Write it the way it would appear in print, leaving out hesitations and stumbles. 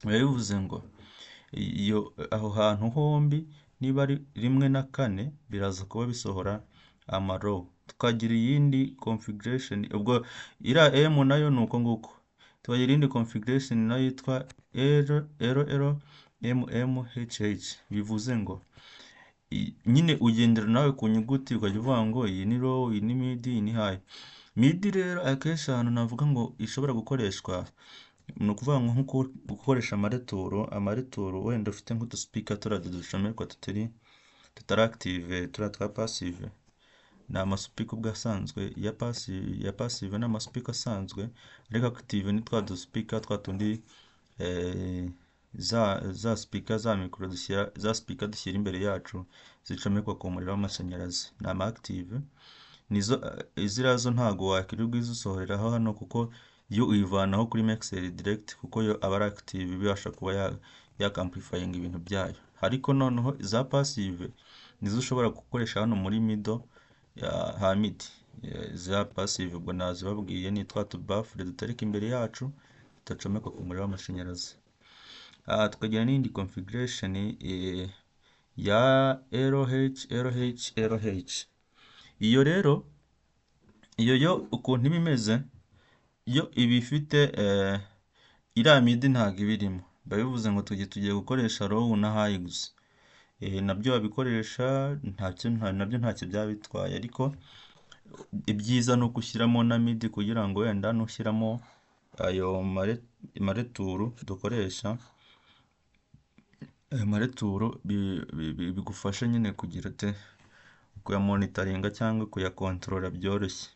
biba bivuze ngo iyo aho hantu hombi niba ari 1 na 4 biraza kuba bisohora amarow. Tukagira iyindi configuration, ubwo iriya M nayo ni uko nguko. Tukagira iyindi configuration nayo yitwa LLMMHH, bivuze ngo nyine ugendera nawe ku nyuguti ukajya uvuga ngo iyi ni low, iyi ni mid, iyi ni high. Mid rero akenshi ahantu navuga ngo ishobora gukoreshwa ni ukuvuga ngo nko gukoresha amareturo wenda ufite nk'uduspeaker turiya ducomekwa tutari active, turiya twa passive, ni amaspeaker ubwo asanzwe ya passive ni amaspeaker asanzwe, ariko active ni twa duspeaker twa tundi za speaker za micro za speaker dushyira imbere yacu zicomekwa ku muriro w'amashanyarazi, ni ama active. Nizo ziriya zo ntago wakwirirwa izisohoreraho hano kuko yo uyivanaho kuri Mixer direct, kuko yo aba ari active ibasha kuba yakamplifying ibintu byayo. Ariko noneho za passive nizo ushobora gukoresha hano muri middle ha mid. Za passive ubwo nazibabwiye ni twa tubafure dutarika imbere yacu tutacomekwa ku muriro w'amashanyarazi. Tukagira n'indi configuration ya LH. Iyo rero yo ukuntu iba imeze, yo iba ifite iriya mid ntabwo iba irimo. Biba bivuze ngo tugiye gukoresha low na high gusa. Nabyo wabikoresha nabyo ntacyo byaba bitwaye, ariko ibyiza ni uko ushyiramo na mid kugira ngo wenda nushyiramo ayo mareturu dukoresha, ayo mareturo bigufasha nyine kugira kuya monitoringa cyangwa kuya controla byoroshye.